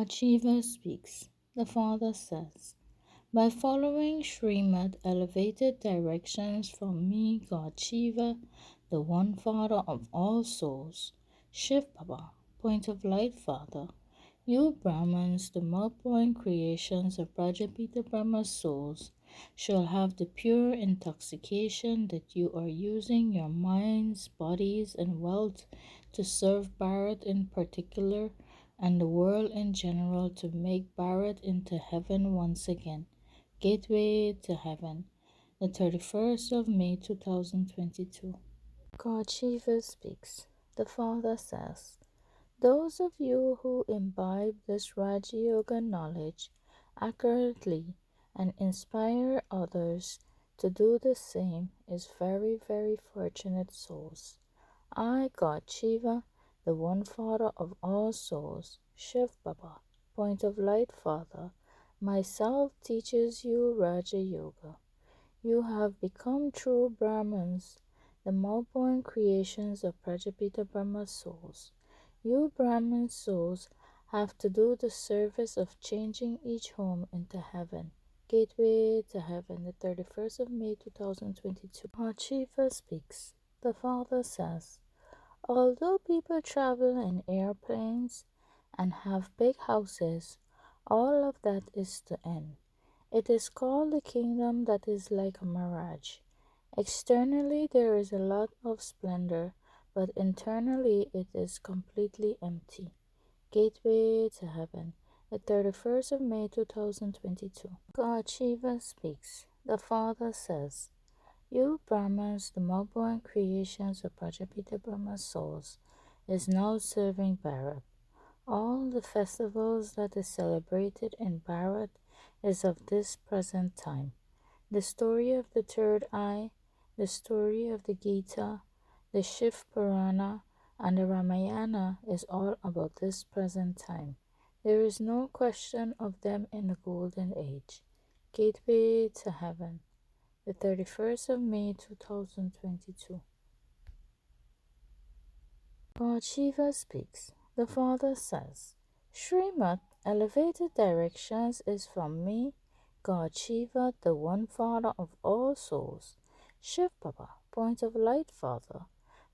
God Shiva speaks. The Father says, by following Srimad elevated directions from me, God Shiva, the one Father of all souls, Shiv Baba, point of light Father, you Brahmins, the multiple creations of Prajapita Brahma's souls, shall have the pure intoxication that you are using your minds, bodies, and wealth to serve Bharat in particular and the world in general to make Bharat into heaven once again. Gateway to Heaven, the 31st of May 2022. God Shiva speaks. The Father says, those of you who imbibe this Raja Yoga knowledge accurately and inspire others to do the same is very, very fortunate souls. I, God Shiva, the one Father of all souls, Shiv Baba, point of light Father, myself teaches you Raja Yoga. You have become true Brahmins, the multiple creations of Prajapita Brahma souls. You Brahmin souls have to do the service of changing each home into heaven. Gateway to Heaven, the 31st of May 2022. Lord Shiva speaks. The Father says, although people travel in airplanes and have big houses, all of that is to end. It is called the kingdom that is like a mirage. Externally, there is a lot of splendor, but internally, it is completely empty. Gateway to Heaven, the 31st of May 2022. God Shiva speaks. The Father says, you Brahmins, the multiple creations of Prajapita Brahma souls, is now serving Bharat. All the festivals that is celebrated in Bharat is of this present time. The story of the third eye, the story of the Gita, the Shiv Purana, and the Ramayana is all about this present time. There is no question of them in the golden age. Gateway to Heaven, the 31st of May 2022. God Shiva speaks. The Father says, Srimad elevated directions is from me, God Shiva, the one Father of all souls, Shiv Baba, point of light Father,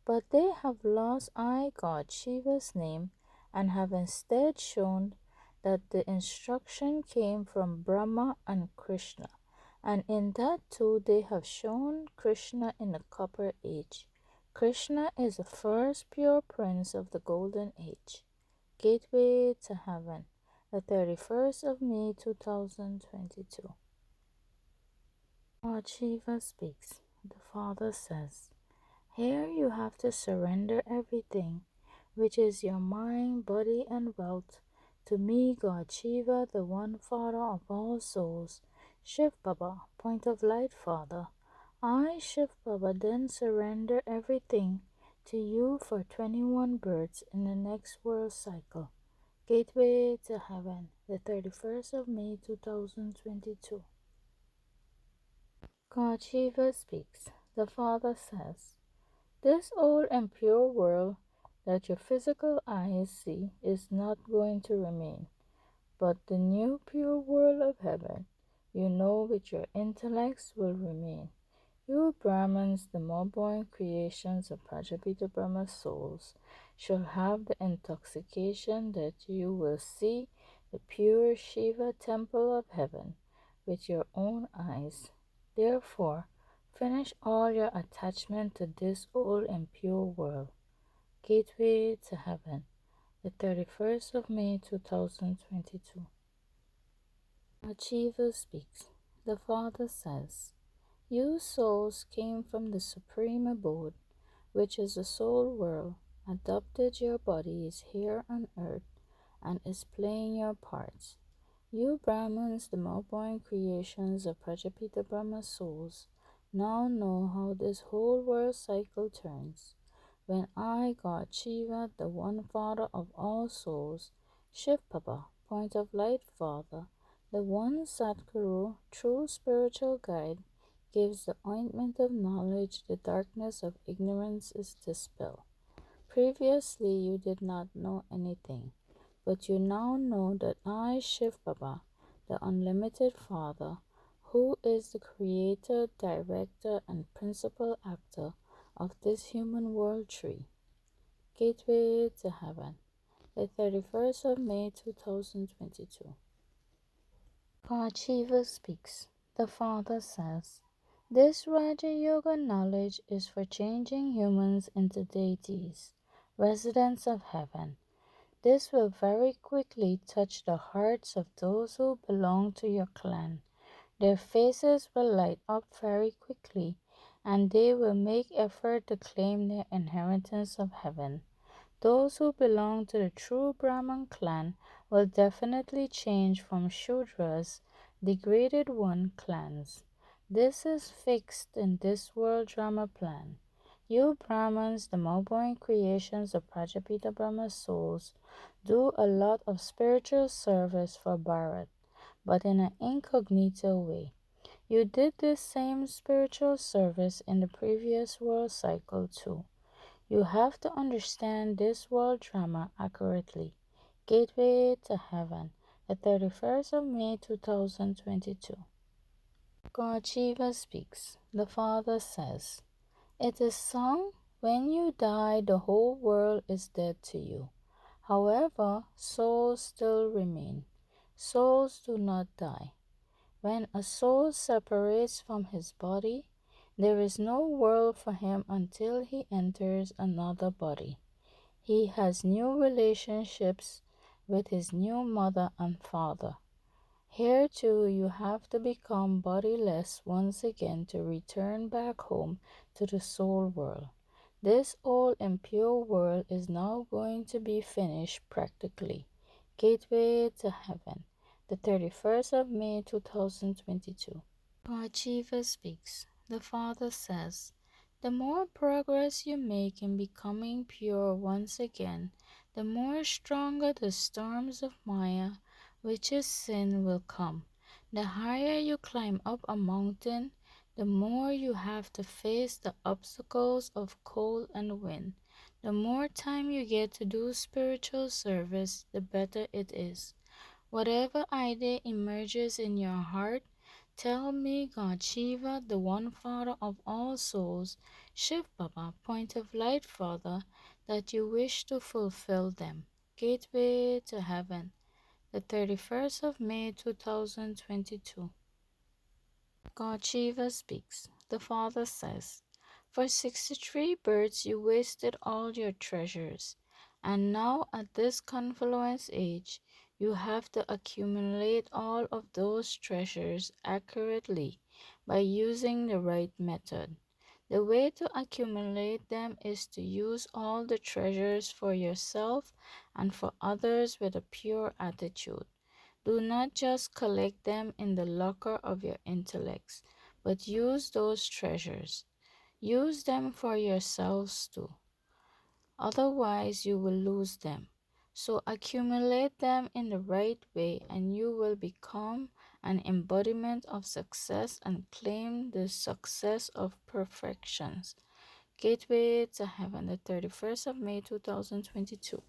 but they have lost I, God Shiva's name, and have instead shown that the instruction came from Brahma and Krishna, and in that too they have shown Krishna in the Copper Age. Krishna is the first pure prince of the Golden Age. Gateway to Heaven, the 31st of May 2022. Lord Shiva speaks. The Father says, here you have to surrender everything, which is your mind, body, and wealth, to me, God Shiva, the one Father of all souls, Shiv Baba, point of light Father. I, Shiv Baba, then surrender everything to you for 21 births in the next world cycle. Gateway to Heaven, the 31st of May 2022. God Shiva speaks. The Father says, this old and pure world that your physical eyes see is not going to remain, but the new pure world of heaven, you know with your intellects, will remain. You Brahmins, the more-born creations of Prajapita Brahma souls, shall have the intoxication that you will see the pure Shiva temple of heaven with your own eyes. Therefore, finish all your attachment to this old impure world. Gateway to Heaven, the 31st of May 2022. Shiva speaks. The Father says, you souls came from the supreme abode, which is the soul world, adopted your bodies here on earth, and is playing your parts. You Brahmins, the more-born creations of Prajapita Brahma souls, now know how this whole world cycle turns. When I, God Shiva, the one Father of all souls, Shiv Baba, point of light Father, the one Satguru, true spiritual guide, gives the ointment of knowledge, the darkness of ignorance is dispelled. Previously you did not know anything, but you now know that I, Shiv Baba, the Unlimited Father, who is the creator, director, and principal actor of this human world tree, Gateway to Heaven, the 31st of May 2022. God Shiva speaks. The Father says, this Raja Yoga knowledge is for changing humans into deities, residents of heaven. This will very quickly touch the hearts of those who belong to your clan. Their faces will light up very quickly, and they will make effort to claim their inheritance of heaven. Those who belong to the true Brahman clan will definitely change from Shudras, degraded one clans. This is fixed in this world drama plan. You Brahmins, the more-born creations of Prajapita Brahma's souls, do a lot of spiritual service for Bharat, but in an incognito way. You did this same spiritual service in the previous world cycle too. You have to understand this world drama accurately. Gateway to Heaven, the 31st of May 2022. God Shiva speaks. The Father says, it is sung, when you die, the whole world is dead to you. However, souls still remain. Souls do not die. When a soul separates from his body, there is no world for him until he enters another body. He has new relationships with his new mother and father. Here too you have to become bodiless once again to return back home to the soul world. This old impure world is now going to be finished practically. Gateway to Heaven, the 31st of May 2022. God Shiva speaks. The Father says, the more progress you make in becoming pure once again, the more stronger the storms of Maya, which is sin, will come. The higher you climb up a mountain, the more you have to face the obstacles of cold and wind. The more time you get to do spiritual service, the better it is. Whatever idea emerges in your heart, tell me God Shiva, the one Father of all souls, Shiv Baba, point of light Father, that you wish to fulfill them. Gateway to Heaven, the 31st of May 2022. God Shiva speaks. The Father says, for 63 births you wasted all your treasures, and now at this confluence age you have to accumulate all of those treasures accurately by using the right method. The way to accumulate them is to use all the treasures for yourself and for others with a pure attitude. Do not just collect them in the locker of your intellects, but use those treasures. Use them for yourselves too. Otherwise, you will lose them. So accumulate them in the right way and you will become an embodiment of success and claim the success of perfections. Gateway to Heaven, the 31st of May 2022.